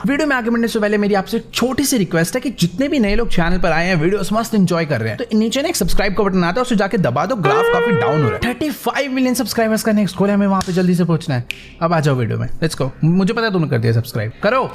Video में आगे बढ़ने से पहले मेरी आपसे छोटी सी रिक्वेस्ट है कि जितने भी नए लोग चैनल पर आए हैं, वीडियोस मस्त एंजॉय कर रहे हैं, तो नीचे ना एक सब्सक्राइब का बटन आता है, उसे जाके दबा दो। ग्राफ काफी डाउन हो रहा है। 35 मिलियन सब्सक्राइबर्स का नेक्स्ट गोल है, हमें वहां पे जल्दी से पहुंचना है। अब आ जाओ वीडियो में, लेट्स गो। मुझे पता है तुमने कर दिया सब्सक्राइब, करो।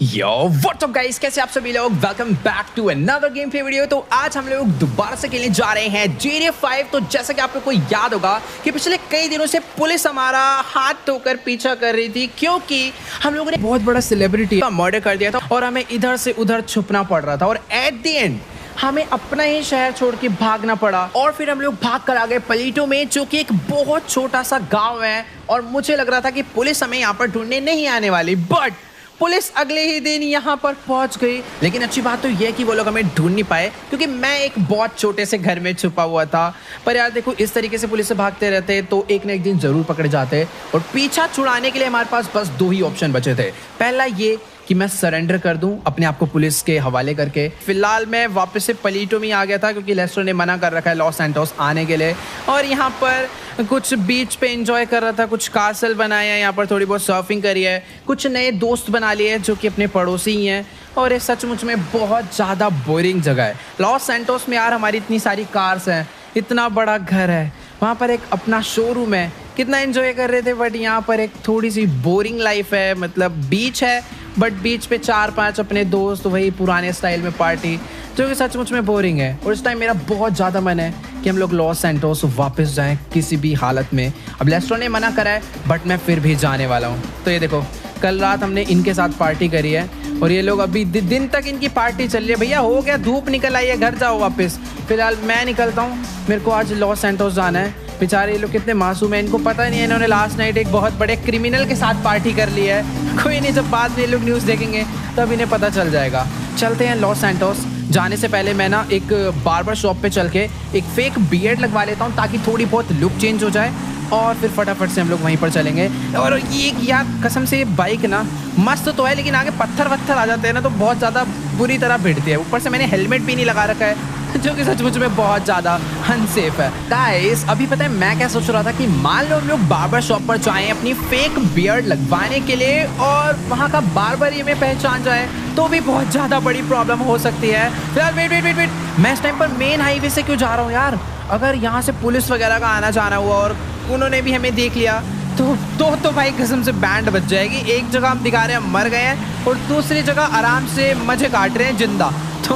यो व्हाट्स अप गाइस, कैसे आप सभी लोग? Welcome back to another game play video. तो आज हम लोग दोबारा से खेलने जा रहे हैं GTA 5। तो जैसा कि आप लोग को याद होगा कि पिछले कई दिनों से पुलिस हमारा हाथ धोकर पीछा कर रही थी, क्योंकि हम लोगों ने बहुत बड़ा सेलिब्रिटी का मर्डर कर दिया था और हमें इधर से उधर छुपना पड़ रहा था। और एट द एंड हमें अपना ही शहर छोड़ के भागना पड़ा। और फिर हम लोग भाग कर आ गए पलीटो में, जो कि एक बहुत छोटा सा गाँव है। और मुझे लग रहा था कि पुलिस हमें यहाँ पर ढूंढने नहीं आने वाली, बट पुलिस अगले ही दिन यहाँ पर पहुँच गई। लेकिन अच्छी बात तो यह कि वो लोग हमें ढूंढ नहीं पाए, क्योंकि मैं एक बहुत छोटे से घर में छुपा हुआ था। पर यार देखो, इस तरीके से पुलिस से भागते रहते तो एक न एक दिन जरूर पकड़े जाते। और पीछा छुड़ाने के लिए हमारे पास बस दो ही ऑप्शन बचे थे। पहला ये कि मैं सरेंडर कर दूं अपने आप को पुलिस के हवाले करके। फिलहाल मैं वापस से पलीटो में आ गया था, क्योंकि लेस्टर ने मना कर रखा है लॉस सैंटोस आने के लिए। और यहाँ पर कुछ बीच पे एंजॉय कर रहा था, कुछ कासल बनाया है, यहाँ पर थोड़ी बहुत सर्फिंग करी है, कुछ नए दोस्त बना लिए हैं जो कि अपने पड़ोसी ही हैं। और ये सचमुच में बहुत ज़्यादा बोरिंग जगह है लॉस सैंटोस में। यार हमारी इतनी सारी कार्स हैं, इतना बड़ा घर है, वहाँ पर एक अपना शोरूम है, कितना एंजॉय कर रहे थे। बट यहाँ पर एक थोड़ी सी बोरिंग लाइफ है। मतलब बीच है, बट बीच पे 4-5 अपने दोस्त, वही पुराने स्टाइल में पार्टी, जो कि सचमुच में बोरिंग है। और इस टाइम मेरा बहुत ज़्यादा मन है कि हम लोग लॉस सैंटोस वापस जाएं किसी भी हालत में। अब लेस्टर ने मना करा है, बट मैं फिर भी जाने वाला हूँ। तो ये देखो, कल रात हमने इनके साथ पार्टी करी है और ये लोग अभी दिन तक इनकी पार्टी चल रही है। भैया हो गया, धूप निकल आई है, घर जाओ वापस। फिलहाल मैं निकलता हूँ, मेरे को आज लॉस सैंटोस जाना है। बेचारे ये लोग कितने मासूम हैं, इनको पता नहीं है इन्होंने लास्ट नाइट एक बहुत बड़े क्रिमिनल के साथ पार्टी कर ली है। कोई नहीं, जब बाद में ये लोग न्यूज़ देखेंगे तब इन्हें पता चल जाएगा। चलते हैं लॉस सैंटोस। जाने से पहले मैं ना एक बार्बर शॉप पे चल के एक फेक बियर्ड लगवा लेता हूँ, ताकि थोड़ी बहुत लुक चेंज हो जाए। और फिर फटाफट से हम लोग वहीं पर चलेंगे। और ये यार कसम से, ये बाइक ना मस्त तो है, लेकिन आगे पत्थर वत्थर आ जाते हैं ना, तो बहुत ज़्यादा बुरी तरह भिड़ती है। ऊपर से मैंने हेलमेट भी नहीं लगा रखा है, जो कि सचमुच में बहुत ज़्यादा अनसेफ है। गाइस अभी पता है मैं क्या सोच रहा था कि मान लो हम लोग बार्बर शॉप पर जाएं अपनी फेक बियर्ड लगवाने के लिए, और वहाँ का बार्बर ये हमें पहचान जाए, तो भी बहुत ज़्यादा बड़ी प्रॉब्लम हो सकती है। फिलहाल वेट, मैं इस टाइम पर मेन हाईवे से क्यों जा रहा हूँ यार? अगर यहाँ से पुलिस वगैरह का आना जाना हुआ और उन्होंने भी हमें देख लिया तो भाई कसम से बैंड बच जाएगी। एक जगह हम दिखा रहे हैं मर गए हैं, और दूसरी जगह आराम से मजे काट रहे हैं जिंदा, तो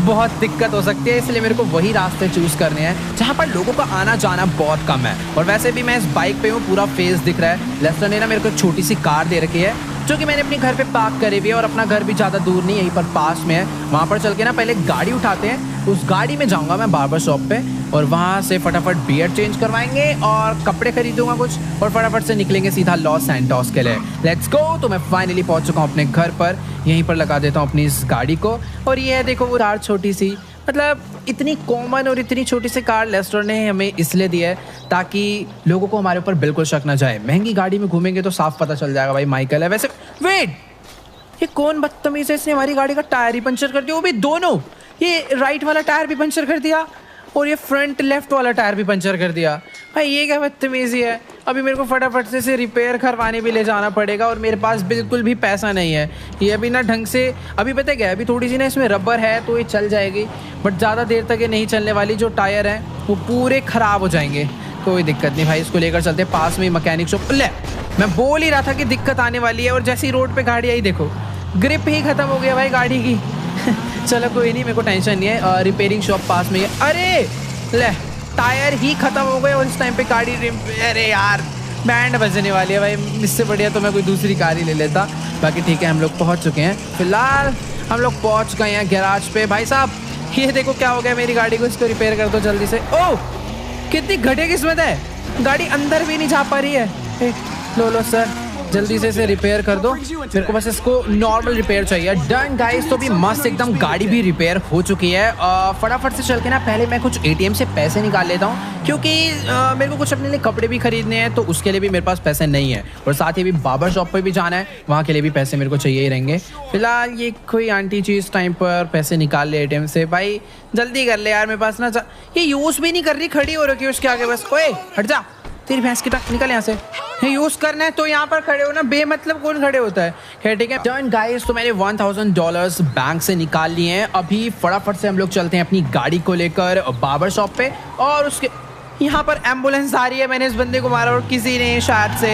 बहुत दिक्कत हो सकती है। इसलिए मेरे को वही रास्ते चूज करने हैं जहाँ पर लोगों का आना जाना बहुत कम है। और वैसे भी मैं इस बाइक पे हूँ, पूरा फेस दिख रहा है। लेस्टर ने ना मेरे को एक छोटी सी कार दे रखी है, जो कि मैंने अपने घर पे पार्क करी हुई है। और अपना घर भी ज़्यादा दूर नहीं, यहीं पर पास में है। वहाँ पर चल के ना पहले गाड़ी उठाते हैं, उस गाड़ी में जाऊँगा मैं बार्बर शॉप पे, और वहाँ से फटाफट बियर्ड चेंज करवाएंगे और कपड़े खरीदूंगा कुछ, और फटाफट से निकलेंगे सीधा लॉस सैंटोस के लिए। Let's go. तो मैं फाइनली पहुँच चुका हूँ अपने घर पर, यहीं पर लगा देता हूँ अपनी इस गाड़ी को। और ये है देखो वो कार छोटी सी, मतलब इतनी कॉमन और इतनी छोटी सी कार लेस्टर ने हमें इसलिए दी है ताकि लोगों को हमारे ऊपर बिल्कुल शक ना जाए। महंगी गाड़ी में घूमेंगे तो साफ पता चल जाएगा भाई माइकल है। वैसे वेट, ये कौन बदतमीज है, इसने हमारी गाड़ी का टायर ही पंचर कर दिया, वो भी दोनों। ये राइट वाला टायर भी पंचर कर दिया और ये फ्रंट लेफ्ट वाला टायर भी पंचर कर दिया। भाई ये क्या बदतमीजी है? अभी मेरे को फटाफट से इसे रिपेयर करवाने भी ले जाना पड़ेगा, और मेरे पास बिल्कुल भी पैसा नहीं है। ये अभी ना ढंग से, अभी पता क्या है, अभी थोड़ी सी ना इसमें रबर है तो ये चल जाएगी, बट ज़्यादा देर तक ये नहीं चलने वाली। जो टायर हैं वो पूरे ख़राब हो जाएंगे। कोई दिक्कत नहीं भाई, इसको लेकर चलते पास में मैकेनिक शॉप। ले, मैं बोल ही रहा था कि दिक्कत आने वाली है, और जैसी रोड पर गाड़ी आई देखो, ग्रिप ही ख़त्म हो गया भाई गाड़ी की। चलो कोई नहीं, मेरे को टेंशन नहीं है। रिपेयरिंग शॉप पास में है। अरे ले, टायर ही खत्म हो गए और इस टाइम पे गाड़ी अरे यार बैंड बजने वाली है भाई। इससे बढ़िया तो मैं कोई दूसरी कार ही ले लेता। बाकी ठीक है, हम लोग पहुंच चुके हैं। फिलहाल हम लोग पहुंच गए हैं गैराज पे। भाई साहब ये देखो क्या हो गया मेरी गाड़ी को, इसको रिपेयर कर दो जल्दी से। ओह कितनी घटिया किस्मत है, गाड़ी अंदर भी नहीं जा पा रही है। लो सर, जल्दी से इसे रिपेयर कर दो, मेरे को बस इसको नॉर्मल रिपेयर चाहिए। डन गाइस, तो भी मस्त एकदम गाड़ी भी रिपेयर हो चुकी है। फटाफट से चल के ना पहले मैं कुछ ATM से पैसे निकाल लेता हूँ, क्योंकि मेरे को कुछ अपने लिए कपड़े भी खरीदने हैं, तो उसके लिए भी मेरे पास पैसे नहीं है। और साथ ही भी बार्बर शॉप पर भी जाना है, वहाँ के लिए भी पैसे मेरे को चाहिए ही रहेंगे। फिलहाल ये कोई आंटी जी इस टाइम पर पैसे निकाल ले ATM से। भाई जल्दी कर ले यार, मेरे पास ना ये यूज़ भी नहीं कर रही, खड़ी हो रखी है उसके आगे बस। ओए हट जा, तेरी भैंस की टांग, निकल यहाँ से। यूज करना है तो यहाँ पर खड़े हो ना, बेमतलब कौन खड़े होता है। खैर ठीक है डन गाइस, तो मैंने $1000 बैंक से निकाल लिए हैं। अभी फटाफट से हम लोग चलते हैं अपनी गाड़ी को लेकर बार्बर शॉप पे, और उसके यहाँ पर एम्बुलेंस आ रही है। मैंने इस बंदे को मारा और किसी ने शायद से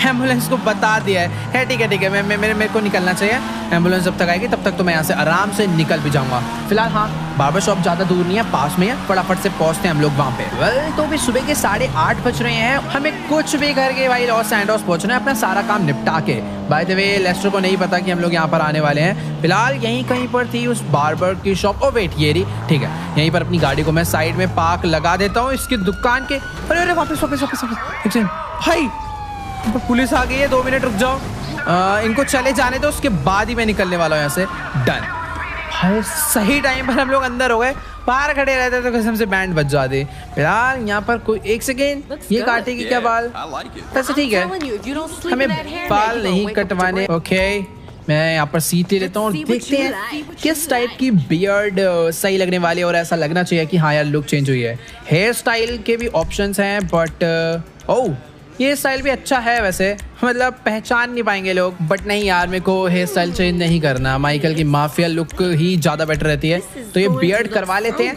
एम्बुलेंस को बता दिया है। ठीक है मेरे को निकलना चाहिए। एम्बुलेंस जब तक आएगी तब तक तो मैं यहाँ से आराम से निकल भी जाऊंगा। फिलहाल हाँ, बार्बर शॉप ज़्यादा दूर नहीं है, पास में है, फटाफट से पहुँचते हैं हम लोग वहाँ पे। वेल तो भी सुबह के 8:30 बज रहे हैं। हमें कुछ भी करके भाई लॉस सैंटोस पहुँचना है, अपना सारा काम निपटा के। बाय द वे लेस्टर को नहीं पता कि हम लोग यहाँ पर आने वाले हैं। फिलहाल यहीं कहीं पर थी उस बार्बर की शॉप। ओ वेट, ये रही। ठीक है, यहीं पर अपनी गाड़ी को मैं साइड में पार्क लगा देता हूँ इसकी दुकान के। अरे वापस भाई पुलिस आ गई है, 2 मिनट रुक जाओ। इनको चले जाने दो, उसके बाद ही मैं निकलने वाला हूँ यहाँ से। डन भाई, सही टाइम पर हम लोग अंदर हो गए। बाहर खड़े रहते तो कसम से बैंड बज जाते। फिलहाल यहाँ पर कोई एक सेकेंड, ये काटेगी क्या बाल? वैसे ठीक है, हमें बाल नहीं कटवाने। ओके, मैं यहाँ पर सीट ले लेता हूँ और देखते हैं किस टाइप की बियर्ड सही लगने वाली है। और ऐसा लगना चाहिए कि हाँ यार लुक चेंज हुई है। हेयर स्टाइल के भी ऑप्शंस हैं, बट ओह ये स्टाइल भी अच्छा है वैसे, मतलब पहचान नहीं पाएंगे लोग। बट नहीं यार, मेरे को हेयर स्टाइल चेंज नहीं करना। माइकल की माफिया लुक ही ज़्यादा बेटर रहती है, तो ये बियर्ड करवा लेते हैं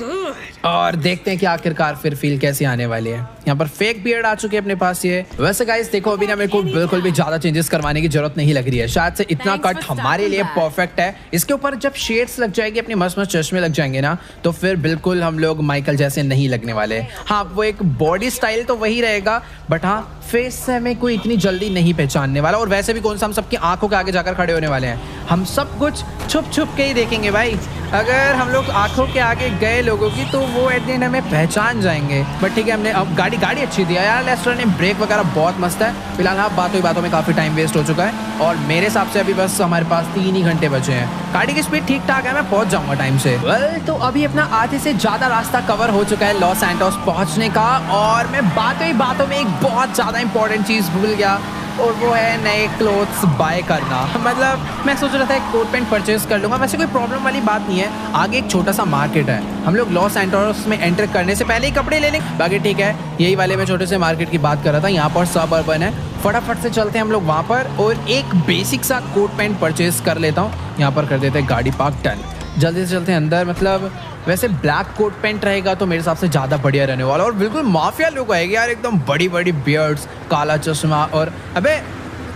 और देखते हैं कि आखिरकार फिर फील कैसी आने वाली है। यहाँ पर फेक बियर्ड आ चुके हैं अपने पास ये। वैसे गाइस देखो, अभी ना मेरे को बिल्कुल भी ज़्यादा चेंजेस करवाने की जरूरत नहीं लग रही है। शायद से इतना कट हमारे लिए परफेक्ट है। इसके ऊपर जब शेड्स लग जाएगी, अपने मस्त मस्त चश्मे लग जाएंगे ना, तो फिर बिल्कुल हम लोग माइकल जैसे नहीं लगने वाले। हाँ, वो एक बॉडी स्टाइल तो वही रहेगा, बट हाँ फेस से हमें कोई इतनी जल्दी नहीं पहचानने वाला। और वैसे भी कौन सा हम सबकी आंखों के आगे जाकर खड़े होने वाले हैं। हम सब कुछ छुप छुप के ही देखेंगे भाई। अगर हम लोग आंखों के आगे गए लोगों की, तो वो एट द एंड हमें पहचान जाएंगे। बट ठीक है, हमने अब गाड़ी अच्छी दिया यार लेस्टर ने, ब्रेक वगैरह बहुत मस्त है। फिलहाल हाँ, बातों में काफी टाइम वेस्ट हो चुका है और मेरे हिसाब से अभी बस हमारे पास 3 ही घंटे बचे हैं। गाड़ी की स्पीड ठीक ठाक है, मैं पहुंच जाऊंगा टाइम से। वेल तो अभी अपना आधे से ज्यादा रास्ता कवर हो चुका है लॉस सैंटोस पहुंचने का, और मैं बातों में एक बहुत ज्यादा इंपॉर्टेंट चीज भूल गया, और वो है नए क्लोथ्स बाय करना। मतलब मैं सोच रहा था एक कोट पैंट परचेज कर लूँगा। वैसे कोई प्रॉब्लम वाली बात नहीं है, आगे एक छोटा सा मार्केट है, हम लोग लॉस सैंटोस में एंटर करने से पहले ही कपड़े ले लेंगे। बाकी ठीक है, यही वाले मैं छोटे से मार्केट की बात कर रहा था। यहाँ पर सब अर्बन है, फटाफट से चलते हैं हम लोग वहाँ पर और एक बेसिक सा कोट पैंट परचेज कर लेता हूँ। यहाँ पर कर देते हैं गाड़ी पार्क। डन, जल्दी से चलते हैं अंदर। मतलब वैसे ब्लैक कोट पैंट रहेगा तो मेरे हिसाब से ज़्यादा बढ़िया रहने वाला, और बिल्कुल माफिया लुक आएगी यार, एकदम बड़ी बड़ी बियर्ड्स, काला चश्मा। और अबे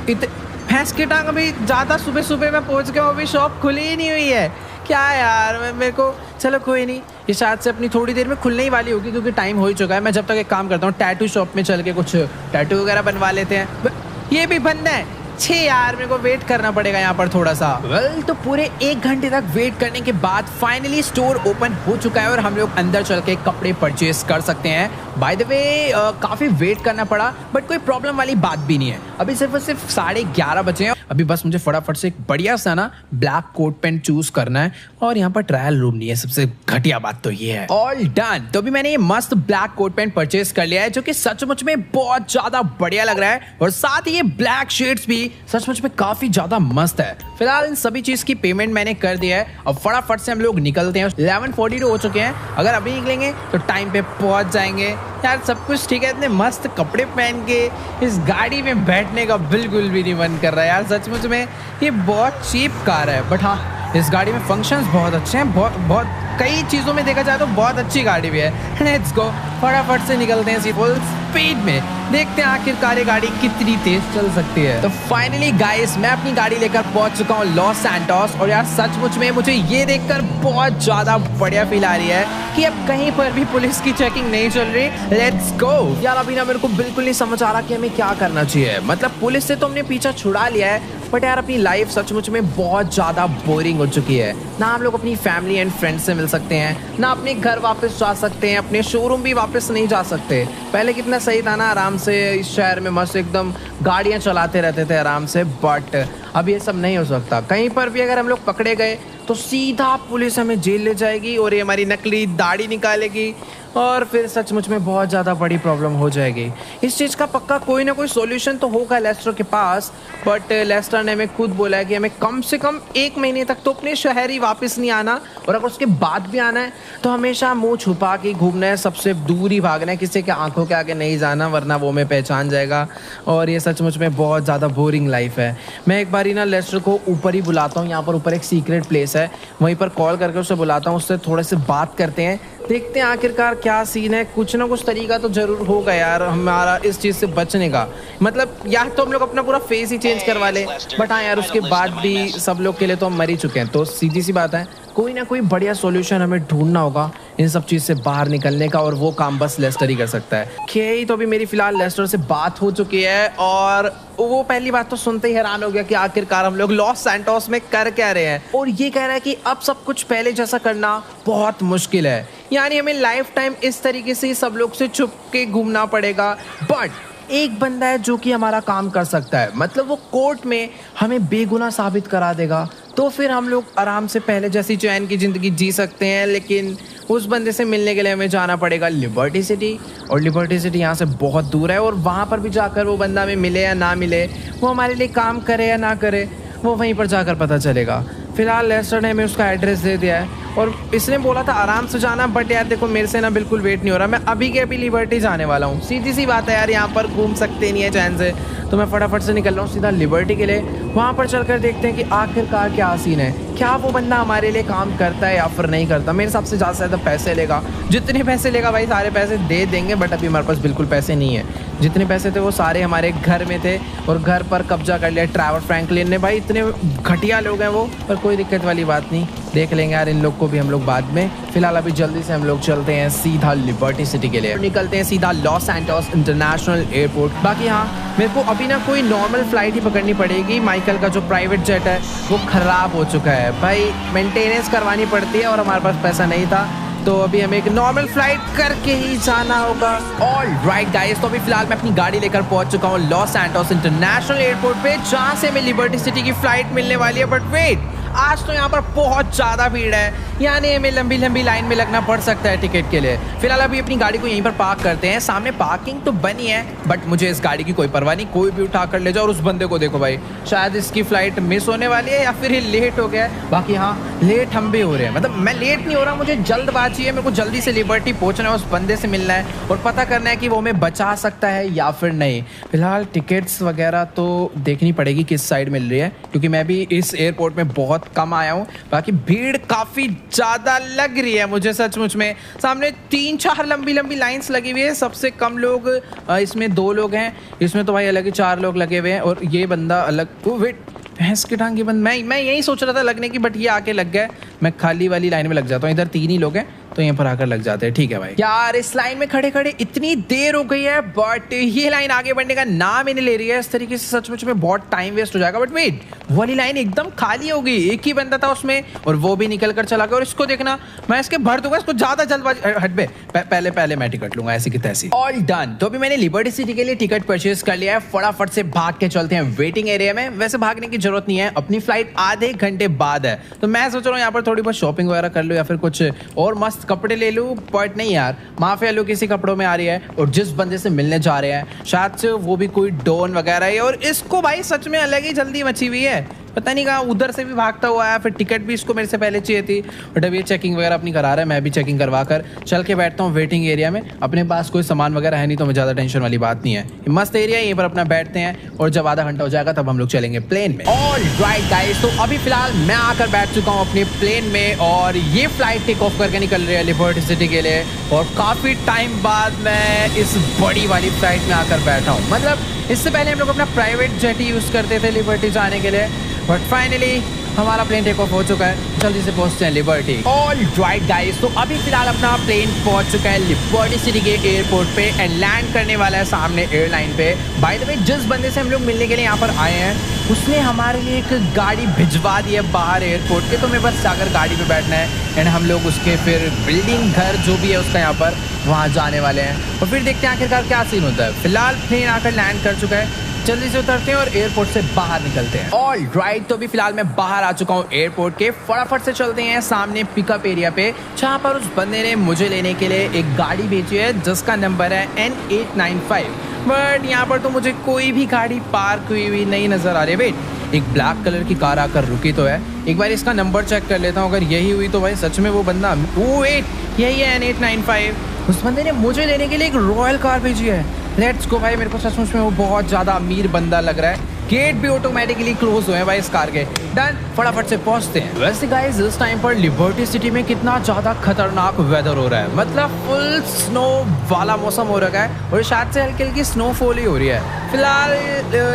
भैंस की टांग, अभी ज़्यादा सुबह मैं पहुंच गया हूँ, अभी शॉप खुली ही नहीं हुई है क्या यार। मेरे को चलो कोई नहीं, ये शायद से अपनी थोड़ी देर में खुलने ही वाली होगी क्योंकि टाइम हो ही चुका है। मैं जब तक एक काम करता हूँ, टैटू शॉप में चल के कुछ टैटू वगैरह बनवा लेते हैं। ये भी बंद है, छे यार, मेरे को वेट करना पड़ेगा यहाँ पर थोड़ा सा। वेल तो पूरे 1 घंटे तक वेट करने के बाद फाइनली स्टोर ओपन हो चुका है और हम लोग अंदर चल के कपड़े परचेज कर सकते हैं। बाय द वे काफी वेट करना पड़ा, बट कोई प्रॉब्लम वाली बात भी नहीं है। अभी सिर्फ 11:30 बजे हैं। अभी बस मुझे फटाफट से एक बढ़िया सा ना ब्लैक कोट पैंट चूज करना है, और यहाँ पर ट्रायल रूम नहीं है, सबसे घटिया बात तो ये है। ऑल डन, तो अभी मैंने ये मस्त ब्लैक कोट पैंट परचेज कर लिया है, जो कि सचमुच में बहुत ज्यादा बढ़िया लग रहा है, और साथ ही ये ब्लैक शेड्स भी सचमुच में काफी ज्यादा मस्त है। फिलहाल इन सभी चीज की पेमेंट मैंने कर दिया है। अब फटाफट से हम लोग निकलते हैं। 11:42 हो चुके हैं, अगर अभी निकलेंगे तो टाइम पे पहुंच जाएंगे। यार सब कुछ ठीक है, इतने मस्त कपड़े पहन के इस गाड़ी में बैठने का बिल्कुल भी नहीं मन कर रहा है यार। सचमुच में ये बहुत चीप कार है, बट हाँ इस गाड़ी में फंक्शंस बहुत अच्छे हैं, बहुत कई चीज़ों में देखा जाए तो बहुत अच्छी गाड़ी भी है। लेट्स गो, फटाफट से निकलते हैं फुल स्पीड में, देखते हैं आखिरकार ये गाड़ी कितनी तेज चल सकती है। तो फाइनली गाइस, मैं अपनी गाड़ी लेकर पहुंच चुका हूँ लॉस सैंटोस, और यार सचमुच में मुझे ये देखकर बहुत ज्यादा बढ़िया फील आ रही है कि अब कहीं पर भी पुलिस की चेकिंग नहीं चल रही। लेट्स गो यार। अभी ना मेरे को बिल्कुल नहीं समझ आ रहा कि हमें क्या करना चाहिए। मतलब पुलिस से तो हमने पीछा छुड़ा लिया है, बट यार अपनी लाइफ सचमुच में बहुत ज्यादा बोरिंग हो चुकी है। ना हम लोग अपनी फैमिली एंड फ्रेंड्स से मिल सकते हैं, ना अपने घर वापस जा सकते हैं, अपने शोरूम भी वापस नहीं जा सकते। पहले कितना सही था ना, आराम से इस शहर में मस्त एकदम गाड़ियाँ चलाते रहते थे आराम से। बट अब ये सब नहीं हो सकता। कहीं पर भी अगर हम लोग पकड़े गए तो सीधा पुलिस हमें जेल ले जाएगी और ये हमारी नकली दाढ़ी निकालेगी और फिर सचमुच में बहुत ज़्यादा बड़ी प्रॉब्लम हो जाएगी। इस चीज़ का पक्का कोई ना कोई सॉल्यूशन तो होगा लेस्टर के पास। बट लेस्टर ने हमें खुद बोला है कि हमें कम से कम 1 महीने तक तो अपने शहर ही वापस नहीं आना, और अगर उसके बाद भी आना है तो हमेशा मुंह छुपा के घूमना है, सबसे दूर ही भागना है, किसी के आंखों के आगे नहीं जाना, वरना वो हमें पहचान जाएगा। और ये सचमुच में बहुत ज़्यादा बोरिंग लाइफ है। मैं एक बारी ना लेस्टर को ऊपर ही बुलाता हूँ, यहाँ पर ऊपर एक सीक्रेट प्लेस है, वहीं पर कॉल करके उससे बुलाता हूँ, उससे थोड़े से बात करते हैं, देखते हैं आखिरकार क्या सीन है। कुछ ना कुछ तरीका तो जरूर होगा यार हमारा इस चीज़ से बचने का। मतलब यार तो हम लोग अपना पूरा फेस ही चेंज करवा ले, बट हाँ यार उसके बाद भी सब लोग के लिए तो हम मर ही चुके हैं। तो सीधी सी बात है, कोई ना कोई बढ़िया सॉल्यूशन हमें ढूंढना होगा इन सब चीज़ से बाहर निकलने का, और वो काम बस लेस्टर ही कर सकता है। खेई तो अभी मेरी फिलहाल लेस्टर से बात हो चुकी है, और वो पहली बात तो सुनते ही हैरान हो गया कि आखिरकार हम लोग लॉस सैंटोस में कर क्या रहे हैं, और ये कह रहा है कि अब सब कुछ पहले जैसा करना बहुत मुश्किल है, यानी हमें लाइफ टाइम इस तरीके से सब लोग से छुप के घूमना पड़ेगा। बट एक बंदा है जो कि हमारा काम कर सकता है, मतलब वो कोर्ट में हमें बेगुनाह साबित करा देगा, तो फिर हम लोग आराम से पहले जैसी चैन की ज़िंदगी जी सकते हैं। लेकिन उस बंदे से मिलने के लिए हमें जाना पड़ेगा लिबर्टी सिटी, और लिबर्टी सिटी यहाँ से बहुत दूर है, और वहाँ पर भी जाकर वो बंदा हमें मिले या ना मिले, वो हमारे लिए काम करे या ना करे, वो वहीं पर जाकर पता चलेगा। फिलहाल लेस्टर ने हमें उसका एड्रेस दे दिया है, और इसने बोला था आराम से जाना, बट यार देखो मेरे से ना बिल्कुल वेट नहीं हो रहा, मैं अभी के अभी लिबर्टी जाने वाला हूँ। सीधी सी बात है यार, यहाँ पर घूम सकते नहीं है चैन से, तो मैं फटाफट से निकल रहा हूँ सीधा लिबर्टी के लिए। वहाँ पर चलकर देखते हैं कि आखिरकार क्या सीन है, क्या वो बंदा हमारे लिए काम करता है या फिर नहीं करता। मेरे हिसाब से ज़्यादा पैसे लेगा, जितने पैसे लेगा भाई सारे पैसे दे देंगे, बट अभी हमारे पास बिल्कुल पैसे नहीं है। जितने पैसे थे वो सारे हमारे घर में थे, और घर पर कब्जा कर लिया ट्रैवर फ्रैंकलिन ने। भाई इतने घटिया लोग हैं वो, पर कोई दिक्कत वाली बात नहीं, देख लेंगे यार इन लोग को भी हम लोग बाद में। फिलहाल अभी जल्दी से हम लोग चलते हैं सीधा लिबर्टी सिटी के लिए, निकलते हैं सीधा लॉस सैंटोस इंटरनेशनल एयरपोर्ट। बाकी हाँ, मेरे को अभी ना कोई नॉर्मल फ्लाइट ही पकड़नी पड़ेगी। माइकल का जो प्राइवेट जेट है वो ख़राब हो चुका है भाई, मेंटेनेंस करवानी पड़ती है, और हमारे पास पैसा नहीं था, तो अभी हमें एक नॉर्मल फ्लाइट करके ही जाना होगा। ऑल राइट गाइस, तो अभी फिलहाल मैं अपनी गाड़ी लेकर पहुंच चुका हूँ लॉस सैंटोस इंटरनेशनल एयरपोर्ट पे, जहाँ से हमें लिबर्टी सिटी की फ्लाइट मिलने वाली है। बट वेट, आज तो यहाँ पर बहुत ज़्यादा भीड़ है, यानी हमें लंबी लंबी लाइन में लगना पड़ सकता है टिकट के लिए। फिलहाल अभी अपनी गाड़ी को यहीं पर पार्क करते हैं, सामने पार्किंग तो बनी है, बट मुझे इस गाड़ी की कोई परवाह नहीं, कोई भी उठा कर ले जाओ। और उस बंदे को देखो भाई, शायद इसकी फ्लाइट मिस होने वाली है या फिर ये लेट हो गया है। बाकी हाँ, लेट हम भी हो रहे हैं, मतलब मैं लेट नहीं हो रहा, मुझे जल्दबाजी है, मेरे को जल्दी से लिबर्टी पहुंचना है, उस बंदे से मिलना है और पता करना है कि वो हमें बचा सकता है या फिर नहीं। फिलहाल टिकट्स वगैरह तो देखनी पड़ेगी किस साइड मिल रही है, क्योंकि मैं भी इस एयरपोर्ट में बहुत कम आया हूँ। बाकी भीड़ काफ़ी ज़्यादा लग रही है मुझे सचमुच में, सामने 3-4 लंबी लंबी लाइंस लगी हुई है। सबसे कम लोग इसमें 2 लोग हैं, इसमें तो भाई अलग ही 4 लोग लगे हुए हैं, और ये बंदा अलग। वेट, भैंस की टांग की बंद, मैं यही सोच रहा था लगने की, बट ये आके लग गए। मैं खाली वाली लाइन में लग जाता हूँ, इधर 3 ही लोग हैं तो यहाँ पर आकर लग जाते हैं। ठीक है भाई, यार इस लाइन में खड़े खड़े इतनी देर हो गई है, बट ये लाइन आगे बढ़ने का नाम ही नहीं ले रही है। इस तरीके से सचमुच में बहुत टाइम वेस्ट हो जाएगा। बट वेट, वो वाली लाइन एकदम खाली हो गई, एक ही बंदा था उसमें और वो भी निकल कर चला गया। और इसको देखना, मैं इसके भर दूंगा, इसको ज्यादा जल्दबाजी। हट बे, पहले मैं टिकट लूंगा ऐसी की तैसी। ऑल डन, तो अभी मैंने लिबर्टी सिटी के लिए टिकट परचेज कर लिया है। फटाफट से भाग के चलते हैं वेटिंग एरिया में। वैसे भागने की जरूरत नहीं है, अपनी फ्लाइट आधे घंटे बाद है, तो मैं सोच रहा हूँ यहाँ पर थोड़ी बहुत शॉपिंग वगैरह कर लूँ या फिर कुछ और मस्त कपड़े ले लूँ। बट नहीं यार, माफिया लोग किसी कपड़ों में आ रही है, और जिस बंदे से मिलने जा रहे हैं शायद से वो भी कोई डॉन वगैरह है, और इसको भाई सच में अलग ही जल्दी मची हुई है। पता नहीं कहाँ उधर से भी भागता हुआ आया, फिर टिकट भी इसको मेरे से पहले चाहिए थी। बट अब ये चेकिंग वगैरह अपनी करा रहा है, मैं भी चेकिंग करवा कर चल के बैठता हूँ वेटिंग एरिया में। अपने पास कोई सामान वगैरह है नहीं, तो मैं ज़्यादा टेंशन वाली बात नहीं है। मस्त एरिया है, यहीं पर अपना बैठते हैं, और जब आधा घंटा हो जाएगा तब हम लोग चलेंगे प्लेन में। ऑल राइट गाइस, तो अभी फिलहाल मैं आकर बैठ चुका हूँ अपने प्लेन में, और ये फ्लाइट टेक ऑफ करके निकल रही है लिबर्टी सिटी के लिए। और काफ़ी टाइम बाद मैं इस बड़ी वाली फ्लाइट में आकर बैठा हूँ। मतलब इससे पहले हम लोग अपना प्राइवेट जेट ही यूज़ करते थे लिबर्टी जाने के लिए, बट फाइनली हमारा प्लेन टेक ऑफ हो चुका है। जल्दी से पहुंचते हैं लिबर्टी। ऑल राइट गाइस, तो अभी फिलहाल अपना प्लेन पहुंच चुका है लिबर्टी सिटी के एयरपोर्ट पे, एंड लैंड करने वाला है सामने एयरलाइन पे। बाय द वे, जिस बंदे से हम लोग मिलने के लिए यहाँ पर आए हैं, उसने हमारे लिए एक गाड़ी भिजवा दी है बाहर एयरपोर्ट के, तो हमें बस जाकर गाड़ी पे बैठना है, एंड हम लोग उसके फिर बिल्डिंग घर जो भी है उसका यहाँ पर वहाँ जाने वाले हैं, और फिर देखते हैं आखिरकार क्या सीन होता है। फिलहाल प्लेन आकर लैंड कर चुका है, जल्दी से उतरते हैं और एयरपोर्ट से बाहर निकलते हैं। ऑल राइट, तो अभी फिलहाल मैं बाहर आ चुका हूँ एयरपोर्ट के। फटाफट से चलते हैं सामने पिकअप एरिया पे, जहाँ पर उस बंदे ने मुझे लेने के लिए एक गाड़ी भेजी है जिसका नंबर है N895। बट यहाँ पर तो मुझे कोई भी गाड़ी पार्क हुई नहीं नजर आ रही। वेट, एक ब्लैक कलर की कार आकर रुकी तो है, एक बार इसका नंबर चेक कर लेता हूँ। अगर यही हुई तो भाई सच में वो बंदा, वेट यही है N895। उस बंदे ने मुझे लेने के लिए एक रॉयल कार भेजी है। लेट्स गो भाई, मेरे को सचमुच में वो बहुत ज्यादा अमीर बंदा लग रहा है। गेट भी ऑटोमेटिकली क्लोज हुए हैं भाई इस कार के। डन, फटाफट से पहुंचते हैं। वैसे गाइस इस टाइम पर लिबर्टी सिटी में कितना ज्यादा खतरनाक वेदर हो रहा है, मतलब फुल स्नो वाला मौसम हो रखा है और शायद से हल्की हल्की स्नोफॉल ही हो रही है। फिलहाल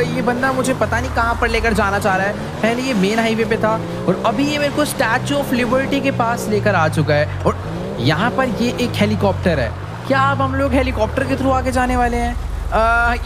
ये बंदा मुझे पता नहीं कहाँ पर लेकर जाना चाह रहा है। पहले ये मेन हाईवे पे था और अभी ये मेरे को स्टैचू ऑफ लिबर्टी के पास लेकर आ चुका है और यहाँ पर ये एक हेलीकॉप्टर है। क्या अब हम लोग हेलीकॉप्टर के थ्रू आगे जाने वाले हैं?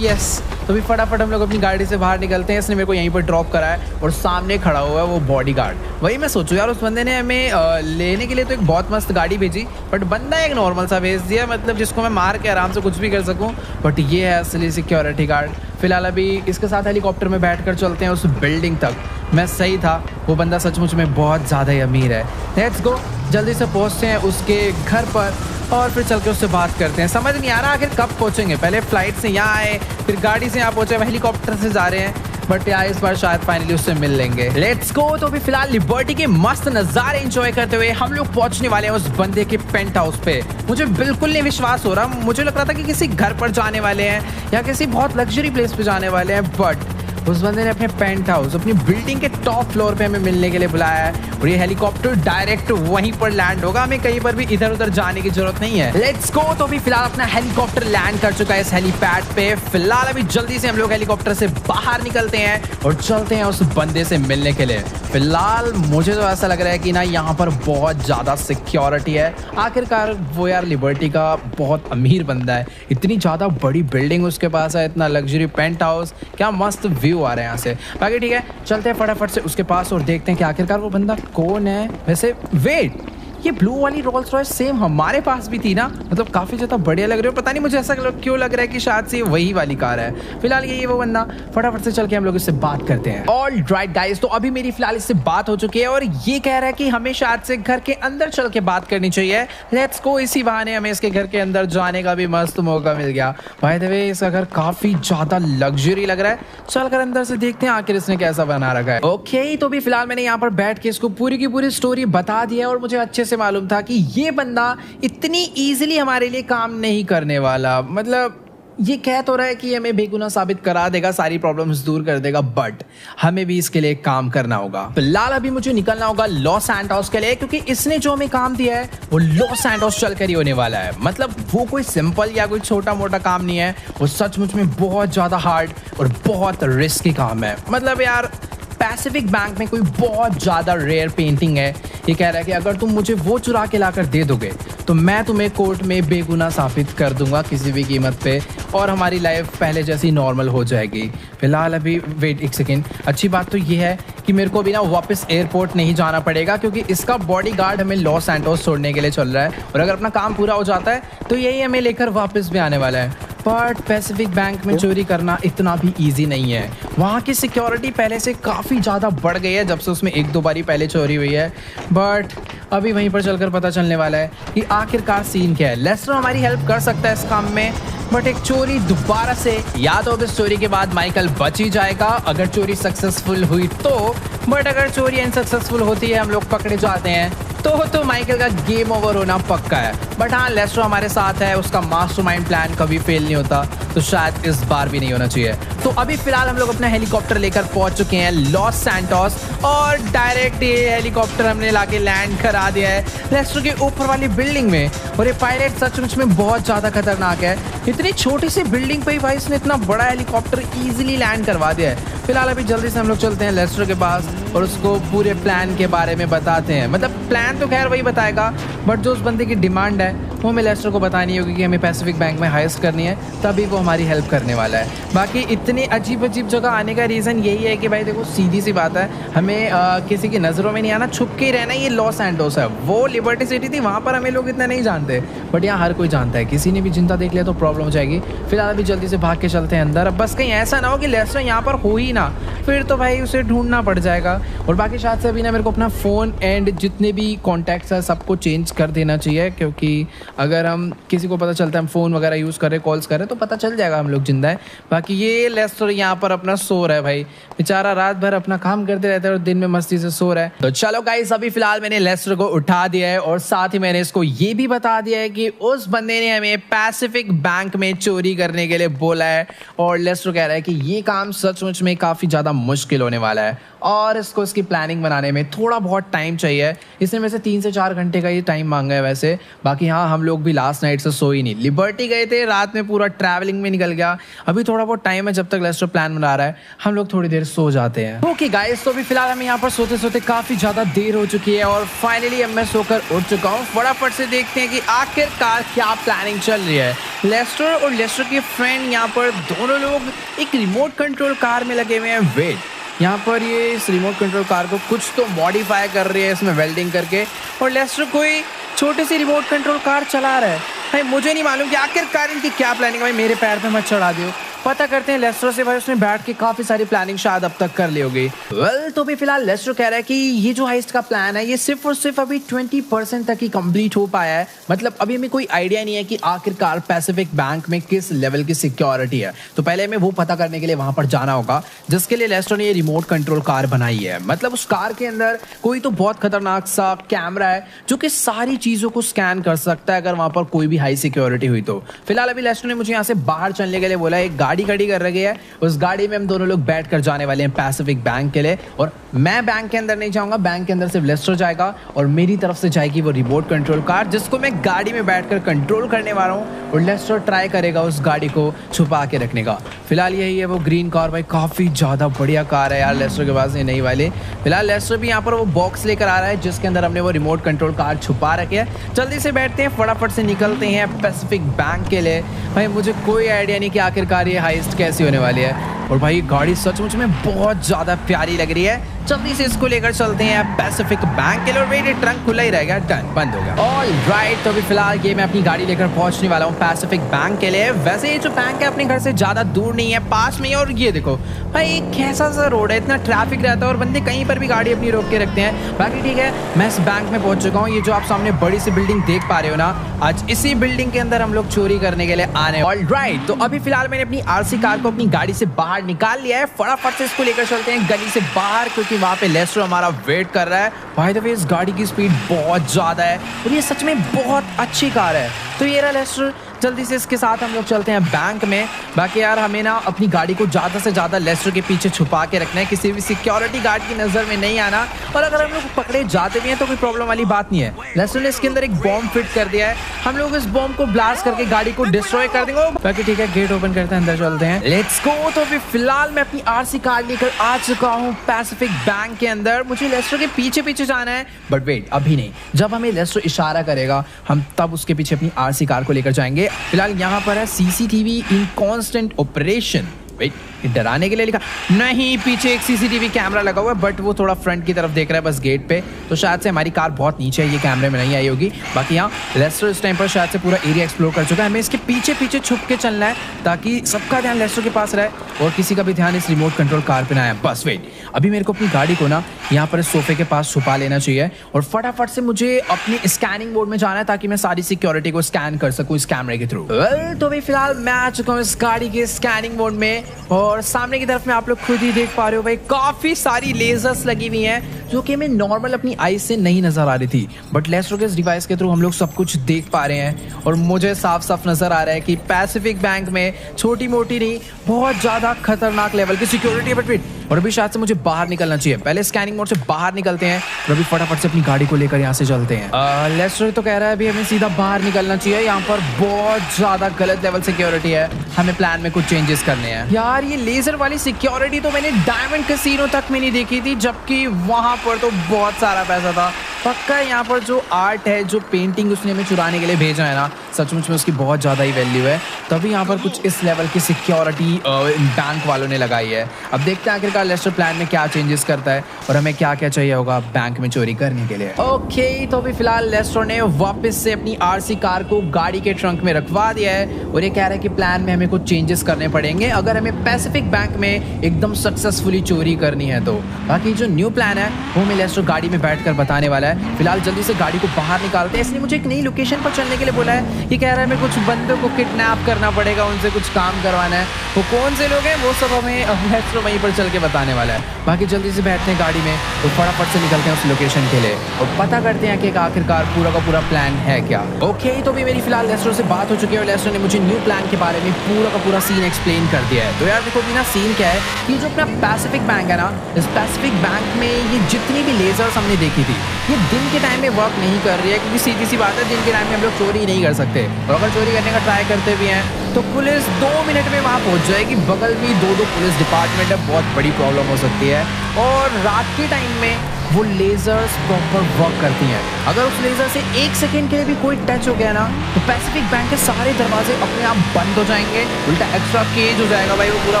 यस, तो भी फटाफट हम लोग अपनी गाड़ी से बाहर निकलते हैं। इसने मेरे को यहीं पर ड्रॉप करा है और सामने खड़ा हुआ है वो बॉडीगार्ड। वही मैं सोचूं यार, उस बंदे ने हमें लेने के लिए तो एक बहुत मस्त गाड़ी भेजी, बट बंदा एक नॉर्मल सा भेज दिया, मतलब जिसको मैं मार के आराम से कुछ भी कर सकूं। बट ये है असली सिक्योरिटी गार्ड। फिलहाल अभी इसके साथ हेलीकॉप्टर में बैठकर चलते हैं उस बिल्डिंग तक। मैं सही था, वो बंदा सचमुच में बहुत ज़्यादा ही अमीर है। लेट्स गो, जल्दी से पहुँचते हैं उसके घर पर और फिर चल के उससे बात करते हैं। समझ नहीं आ रहा आखिर कब पहुंचेंगे, पहले फ्लाइट से यहाँ आए, फिर गाड़ी से यहाँ पहुंचे, हेलीकॉप्टर से जा रहे हैं। बट यार इस बार शायद फाइनली उससे मिल लेंगे। Let's go. तो अभी फिलहाल लिबर्टी के मस्त नजारे एंजॉय करते हुए हम लोग पहुंचने वाले हैं उस बंदे के पेंट हाउस पे। मुझे बिल्कुल नहीं विश्वास हो रहा, मुझे लग रहा था कि किसी घर पर जाने वाले हैं या किसी बहुत लग्जरी प्लेस पे जाने वाले हैं, बट उस बंदे ने अपने पेंट हाउस, अपनी बिल्डिंग के टॉप फ्लोर पे हमें मिलने के लिए बुलाया है और ये हेलीकॉप्टर डायरेक्ट वहीं पर लैंड होगा। हमें कहीं पर भी इधर उधर जाने की जरूरत नहीं है। Let's go. तो अभी फिलहाल अपना हेलीकॉप्टर लैंड कर चुका है इस हेलीपैड पे। फिलहाल अभी जल्दी से हम लोग हेलीकॉप्टर से बाहर निकलते हैं और चलते हैं उस बंदे से मिलने के लिए। फिलहाल मुझे तो ऐसा लग रहा है कि ना यहाँ पर बहुत ज्यादा सिक्योरिटी है। आखिरकार वो यार लिबर्टी का बहुत अमीर बंदा है, इतनी ज्यादा बड़ी बिल्डिंग उसके पास है, इतना लग्जरी पेंट हाउस, क्या मस्त व्यू आ रहे हैं यहाँ से। बाकी ठीक है, चलते हैं फटाफट से उसके पास और देखते हैं कि आखिरकार वो बंदा कौन है। वैसे वेट, ये ब्लू वाली रोल्स रॉयस सेम हमारे पास भी थी ना, मतलब काफी ज्यादा बढ़िया लग रही है। पता नहीं मुझे ऐसा क्यों लग रहा है कि शायद से वही वाली कार है। फिलहाल ये वो बंदा, फटाफट से चल के हम लोग इससे बात करते हैं। ऑल राइट गाइस, तो अभी मेरी फिलहाल इससे बात हो चुकी है और ये कह रहा है कि हमें शायद से घर के अंदर चल के बात करनी चाहिए। Let's go. इसी बहाने हमें इसके घर के अंदर जाने का भी मस्त मौका मिल गया। बाय द वे इसका घर काफी ज्यादा लग्जरी लग रहा है, चलकर अंदर से देखते हैं आखिर इसने कैसा बना रखा है। ओके, तो भी फिलहाल मैंने यहाँ पर बैठ के इसको पूरी की पूरी स्टोरी बता दी है और मुझे अच्छे से मालूम था कि ये बंदा इतनी इजीली हमारे लिए काम नहीं करने वाला। मतलब ये कह तो रहा है कि हमें बेगुनाह साबित करा देगा, सारी प्रॉब्लम्स दूर कर देगा, बट हमें भी इसके लिए काम करना होगा। फिलहाल अभी मुझे निकलना होगा लॉस सैंटोस के लिए, क्योंकि इसने जो हमें काम दिया है वो लॉस सैंटोस चलकर ही होने वाला है। मतलब वो कोई सिंपल या कोई छोटा मोटा काम नहीं है, वो सचमुच में बहुत ज्यादा हार्ड और बहुत रिस्की काम है। मतलब यार पैसिफिक बैंक में कोई बहुत ज्यादा रेयर पेंटिंग है। ये कह रहा है कि अगर तुम मुझे वो चुरा के लाकर दे दोगे तो मैं तुम्हें कोर्ट में बेगुनाह साबित कर दूंगा किसी भी कीमत पे और हमारी लाइफ पहले जैसी नॉर्मल हो जाएगी। फिलहाल अभी वेट एक सेकेंड, अच्छी बात तो ये है कि मेरे को भी ना वापस एयरपोर्ट नहीं जाना पड़ेगा, क्योंकि इसका बॉडीगार्ड हमें लॉस सैंटोस छोड़ने के लिए चल रहा है और अगर अपना काम पूरा हो जाता है तो यही हमें लेकर वापस भी आने वाला है। बट पैसिफिक बैंक में चोरी करना इतना भी इजी नहीं है। वहाँ की सिक्योरिटी पहले से काफ़ी ज़्यादा बढ़ गई है, जब से उसमें एक दो बारी पहले चोरी हुई है। बट अभी वहीं पर चलकर पता चलने वाला है कि आखिरकार सीन क्या है। लेस्टर हमारी हेल्प कर सकता है इस काम में, बट एक चोरी दोबारा से, या तो इस चोरी के बाद माइकल बच ही जाएगा अगर चोरी सक्सेसफुल हुई तो, बट अगर चोरी अनसक्सेसफुल होती है, हम लोग पकड़े जाते हैं तो माइकल का गेम ओवर होना पक्का है। बट हाँ, लेस्टर हमारे साथ है, उसका मास्टरमाइंड प्लान कभी फेल नहीं होता, तो शायद इस बार भी नहीं होना चाहिए। तो अभी फिलहाल हम लोग अपना हेलीकॉप्टर लेकर पहुंच चुके हैं लॉस सैंटोस और डायरेक्ट ये हेलीकॉप्टर हमने लाके लैंड करा दिया है लेस्टर के ऊपर वाली बिल्डिंग में। और ये पायलट सचमुच में बहुत ज्यादा खतरनाक है, इतनी छोटी सी बिल्डिंग पे ही भाई इसने इतना बड़ा हेलीकॉप्टर इजीली लैंड करवा दिया है। फिलहाल अभी जल्दी से हम लोग चलते हैं लेस्टर के पास और उसको पूरे प्लान के बारे में बताते हैं। मतलब प्लान तो खैर वही बताएगा, बट जो उस बंदे की डिमांड है वो हमें लेस्टर को बतानी होगी कि हमें पैसिफिक बैंक में हाइस्ट करनी है, तभी वो हमारी हेल्प करने वाला है। बाकी इतनी अजीब अजीब जगह आने का रीज़न यही है कि भाई देखो सीधी सी बात है, हमें किसी की नज़रों में नहीं आना, छुप के ही रहना। ये लॉस एंटोस है, वो लिबर्टी सिटी थी, वहाँ पर हमें लोग इतना नहीं जानते, बट यहाँ हर कोई जानता है। किसी ने भी जिंदा देख लिया तो प्रॉब्लम हो जाएगी। फिलहाल अभी जल्दी से भाग के चलते हैं अंदर। अब बस कहीं ऐसा ना हो कि लेस्टर यहाँ पर हो ही ना, फिर तो भाई उसे ढूंढना पड़ जाएगा। और बाकी शायद से अभी ना मेरे को अपना फ़ोन एंड जितने भी कॉन्टैक्ट्स हैं सबको चेंज कर देना चाहिए, क्योंकि अगर हम किसी को पता चलता है हम फ़ोन वगैरह यूज़ कर रहे, कॉल्स कर रहे, तो पता चल जाएगा हम लोग जिंदा है। बाकी ये लेस्टर यहाँ पर अपना सो रहा है भाई, बेचारा रात भर अपना काम करते रहता है और दिन में मस्ती से सो रहा है। तो चलो गाइस, अभी फिलहाल मैंने लेस्टर को उठा दिया है और साथ ही मैंने इसको ये भी बता दिया है कि उस बंदे ने हमें पैसिफिक बैंक में चोरी करने के लिए बोला है। और लेस्टर कह रहा है कि ये काम सचमुच में काफ़ी ज़्यादा मुश्किल होने वाला है और इसको इसकी प्लानिंग बनाने में थोड़ा बहुत टाइम चाहिए। इसने वैसे 3 से 4 घंटे का ये टाइम मांगा है वैसे। बाकी हाँ, हम लोग भी लास्ट नाइट से सो ही नहीं, लिबर्टी गए थे, रात में पूरा ट्रैवलिंग में निकल गया। अभी थोड़ा बहुत टाइम है, जब तक लेस्टर प्लान बना रहा है हम लोग थोड़ी देर सो जाते हैं। ओके गाइस, तो अभी फिलहाल हमें यहाँ पर सोते सोते काफ़ी ज़्यादा देर हो चुकी है और फाइनली अब मैं सोकर उठ चुका हूँ। फटाफट से देखते हैं कि आखिरकार क्या प्लानिंग चल रही है। लेस्टर और लेस्टर के फ्रेंड यहाँ पर दोनों लोग एक रिमोट कंट्रोल कार में लगे हुए हैं। वेट, यहाँ पर ये इस रिमोट कंट्रोल कार को कुछ तो मॉडिफाई कर रही है इसमें वेल्डिंग करके, और लेस्टर कोई छोटी सी रिमोट कंट्रोल कार चला रहा है। भाई मुझे नहीं मालूम कि आखिरकार इनकी क्या प्लानिंग है। भाई मेरे पैर पे मत चढ़ा दियो, पता करते हैं लेस्टर से। भाई उसने बैठ के काफी सारी प्लानिंग शायद अब तक कर ली होगी। वेल, तो भी फिलहाल लेस्टर कह रहा है कि ये जो हाइस्ट का प्लान है ये सिर्फ और सिर्फ अभी 20% तक ही कंप्लीट हो पाया है। मतलब अभी हमें कोई आइडिया नहीं है कि आखिरकार पैसिफिक बैंक में किस लेवल की सिक्योरिटी है। तो पहले हमें वो पता करने के लिए वहां पर जाना होगा, जिसके लिए लेस्टर ने ये रिमोट कंट्रोल कार बनाई है। मतलब उस कार के अंदर कोई तो बहुत खतरनाक सा कैमरा है जो कि सारी चीजों को स्कैन कर सकता है अगर वहां पर कोई भी हाई सिक्योरिटी हुई तो। फिलहाल अभी लेस्टर ने मुझे यहाँ से बाहर चलने के लिए बोला है। एक गाड़ी खड़ी कर रखी है, उस गाड़ी में हम दोनों लोग बैठ कर जाने वाले हैं पैसिफिक बैंक के लिए। और मैं बैंक के अंदर नहीं जाऊंगा, बैंक के अंदर सिर्फ लेस्टर जाएगा और मेरी तरफ से जाएगी वो रिमोट कंट्रोल कार, जिसको मैं गाड़ी में बैठकर कंट्रोल करने वाला हूँ और लेस्टर ट्राई करेगा उस गाड़ी को छुपा के रखने का। फिलहाल यही है वो ग्रीन कार। भाई काफी ज्यादा बढ़िया कार है यार लेस्टर के पास, ये नई वाली। फिलहाल लेस्टर भी यहाँ पर वो बॉक्स लेकर आ रहा है जिसके अंदर हमने वो रिमोट कंट्रोल कार छुपा रखी है। जल्दी से बैठते हैं, फटाफट से निकलते हैं पैसिफिक बैंक के लिए। भाई मुझे कोई आइडिया नहीं कि आखिरकार ये हाइस्ट कैसी होने वाली है। और भाई गाड़ी सचमुच में बहुत ज्यादा प्यारी लग रही है। जल्दी से इसको लेकर चलते हैं पैसिफिक बैंक के लिए। और मेरे ट्रंक खुला ही रहेगा, डन, बंद हो गया। ऑल राइट, तो अभी फिलहाल ये मैं अपनी गाड़ी लेकर पहुंचने वाला हूँ पैसिफिक बैंक के लिए। वैसे ये जो बैंक है अपने घर से ज्यादा दूर नहीं है, पास में ही। और ये देखो भाई कैसा सा रोड है, इतना ट्रैफिक रहता है और बंदे कहीं पर भी गाड़ी अपनी रोक के रखते हैं। बाकी ठीक है, मैं इस बैंक में पहुंच चुका हूँ। ये जो आप सामने बड़ी सी बिल्डिंग देख पा रहे हो ना, आज इसी बिल्डिंग के अंदर हम लोग चोरी करने के लिए आने। ऑल राइट, तो अभी फिलहाल मैंने अपनी आरसी कार को अपनी गाड़ी से बाहर निकाल लिया है। फटाफट से इसको लेकर चलते हैं गली से बाहर, क्योंकि वहां पे लेस्टर हमारा वेट कर रहा है। बाय द वे इस गाड़ी की स्पीड बहुत ज्यादा है और ये सच में बहुत अच्छी कार है। तो ये रहा लेस्टर, जल्दी से इसके साथ हम लोग चलते हैं बैंक में। बाकी यार हमें ना अपनी गाड़ी को ज़्यादा से ज़्यादा लेस्टर के पीछे छुपा के रखना है, किसी भी सिक्योरिटी गार्ड की नज़र में नहीं आना। और अगर हम लोग पकड़े जाते भी हैं तो कोई प्रॉब्लम वाली बात नहीं है। लेस्टर ने इसके अंदर एक बॉम्ब फिट कर दिया है, हम लोग इस बॉम्ब को ब्लास्ट करके गाड़ी को डिस्ट्रॉय कर देंगे। बाकी ठीक है, गेट ओपन करते हैं, अंदर चलते हैं, लेट्स गो। तो अभी फिलहाल मैं अपनी आरसी कार लेकर आ चुका हूँ पैसिफिक बैंक के अंदर। मुझे लेस्टर के पीछे पीछे जाना है, बट वेट अभी नहीं, जब हमें लेस्टर इशारा करेगा हम तब उसके पीछे अपनी आरसी कार को लेकर जाएंगे। फिलहाल यहाँ पर है सीसीटीवी इन कांस्टेंट ऑपरेशन। वेट, डराने के लिए लिखा नहीं, पीछे एक सीसीटीवी कैमरा लगा हुआ है, बट वो थोड़ा फ्रंट की तरफ देख रहा है बस गेट पे, तो शायद से हमारी कार बहुत नीचे है, ये कैमरे में नहीं आई होगी। बाकी यहाँ लेस्टर इस टाइम पर शायद से पूरा एरिया एक्सप्लोर कर चुका है। हमें इसके पीछे पीछे छुप के चलना है ताकि सबका ध्यान लेस्टर के पास रहे और किसी का भी ध्यान इस रिमोट कंट्रोल कार पे ना आए। बस वेट, अभी मेरे को अपनी गाड़ी को ना यहाँ पर इस सोफे के पास छुपा लेना चाहिए और फटाफट से मुझे अपनी स्कैनिंग मोड में जाना है ताकि मैं सारी सिक्योरिटी को स्कैन कर सकूँ इस कैमरे के थ्रू। तो भाई फिलहाल मैं आ चुका हूँ इस गाड़ी के स्कैनिंग मोड में और सामने की तरफ में आप लोग खुद ही देख पा रहे हो भाई काफी सारी लेजर्स लगी हुई हैं जो कि हमें नॉर्मल अपनी आई से नहीं नजर आ रही थी, बट लेस्टर के इस डिवाइस के थ्रू हम लोग सब कुछ देख पा रहे हैं और मुझे साफ साफ नजर आ रहा है कि पैसिफिक बैंक में छोटी मोटी नहीं बहुत ज्यादा खतरनाक लेवल की सिक्योरिटी है। बट वेट, और अभी शायद से मुझे बाहर निकलना चाहिए, पहले स्कैनिंग मोड से बाहर निकलते हैं और अभी फटाफट से अपनी गाड़ी को लेकर यहाँ से चलते हैं। लेस्टर तो कह रहा है अभी हमें सीधा बाहर निकलना चाहिए, यहाँ पर बहुत ज्यादा गलत लेवल सिक्योरिटी है, हमें प्लान में कुछ चेंजेस करने हैं। यार ये लेजर वाली सिक्योरिटी तो मैंने डायमंड कैसीनो तक में नहीं देखी थी, जबकि वहां पर तो बहुत सारा पैसा था। पक्का यहाँ पर जो आर्ट है, जो पेंटिंग उसने हमें चुराने के लिए भेजा है ना, सचमुच में उसकी बहुत ज़्यादा ही वैल्यू है। तभी यहाँ पर कुछ इस लेवल की सिक्योरिटी बैंक वालों ने लगाई है। अब देखते हैं आखिरकार लेस्टर प्लान में क्या चेंजेस करता है और हमें क्या क्या चाहिए होगा बैंक में चोरी करने के लिए। ओके, तो अभी फिलहाल लेस्टर ने वापस से अपनी आरसी कार को गाड़ी के ट्रंक में रखवा दिया है और ये कह रहा है कि प्लान में हमें कुछ चेंजेस करने पड़ेंगे अगर हमें पैसिफिक बैंक में एकदम सक्सेसफुली चोरी करनी है तो। बाकी जो न्यू प्लान है वो हमें लेस्टर गाड़ी में बैठकर बताने वाला है। फिलहाल जल्दी से गाड़ी को बाहर निकालते हैं। इसने मुझे एक नई लोकेशन पर चलने के लिए बोला है। ये कह रहा है हमें कुछ बंदों को किडनैप करना पड़ेगा, उनसे कुछ काम करवाना है। वो कौन से लोग हैं वो सब हमें लेस्टर वहीं पर चल के बताने वाला है। बाकी जल्दी से बैठते हैं गाड़ी में और फटाफट से निकलते हैं उस लोकेशन के लिए और पता करते हैं कि आखिरकार पूरा का पूरा प्लान है क्या। ओके, तो भी मेरी फिलहाल लेस्टर से बात हो चुकी है और लेस्टर ने मुझे न्यू प्लान के बारे में पूरा का पूरा सीन एक्सप्लेन कर दिया है। तो यार देखो बिना सीन क्या है कि जो अपना पैसिफिक बैंक है ना, इस पैसिफिक बैंक में ये जितनी भी लेजर्स हमने देखी थी ये दिन के टाइम में वर्क नहीं कर रही है, क्योंकि सीधी सी बात है दिन के टाइम में हम लोग चोरी नहीं कर सकते और अगर चोरी करने का ट्राई करते भी हैं तो पुलिस 2 मिनट में वहाँ पहुँच जाएगी। बगल में 2 पुलिस डिपार्टमेंट है, बहुत बड़ी प्रॉब्लम हो सकती है। और रात के टाइम में वो लेजर्स प्रॉपर वर्क करती हैं। अगर उस लेजर से 1 सेकेंड के लिए भी कोई टच हो गया ना तो पैसिफिक बैंक के सारे दरवाजे अपने आप बंद हो जाएंगे, उल्टा एक्स्ट्रा केज हो जाएगा भाई, वो पूरा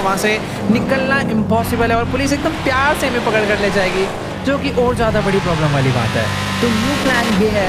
वहाँ से निकलना इम्पॉसिबल है और पुलिस एकदम प्यार से हमें पकड़ कर ले जाएगी, जो कि और ज़्यादा बड़ी प्रॉब्लम वाली बात है। तो न्यू प्लान ये है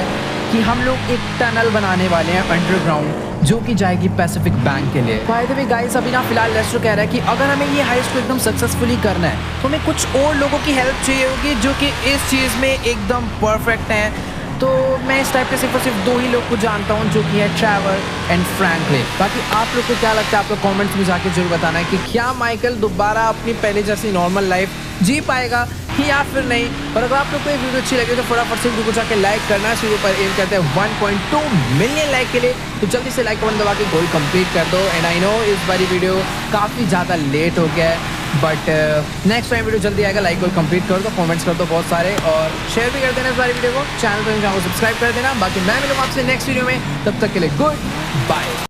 कि हम लोग एक टनल बनाने वाले हैं अंडरग्राउंड, जो कि जाएगी पैसिफिक बैंक के लिए। बाय द वे गाइस, अभी ना फिलहाल लेस्टर कह रहा है कि अगर हमें ये हाइस्ट को एकदम सक्सेसफुली करना है तो हमें कुछ और लोगों की हेल्प चाहिए होगी जो कि इस चीज़ में एकदम परफेक्ट हैं। तो मैं इस टाइप के सिर्फ और सिर्फ 2 ही लोग को जानता हूँ, जो कि है ट्रैवर एंड फ्रैंकलिन। बाकी आप लोग को क्या लगता है, आप लोग कमेंट्स में जाके जरूर बताना है कि क्या माइकल दोबारा अपनी पहले जैसी नॉर्मल लाइफ जी पाएगा या फिर नहीं। और अगर आप लोग को ये वीडियो अच्छी लगे तो फटाफट से वीडियो को जाके लाइक करना। इस वीडियो पर एम करते हैं 1.2 मिलियन लाइक के लिए, तो जल्दी से लाइक बटन दबा के गोल कंप्लीट कर दो। एंड आई नो इस बारी वीडियो काफ़ी ज़्यादा लेट हो गया है, बट नेक्स्ट टाइम वीडियो जल्दी आएगा। लाइक और कंप्लीट कर दो, कमेंट्स कर दो बहुत सारे और शेयर भी कर देना इस बारी वीडियो को। चैनल को सब्सक्राइब कर देना। बाकी मैं मिलूंगा आपसे नेक्स्ट वीडियो में, तब तक के लिए गुड बाय।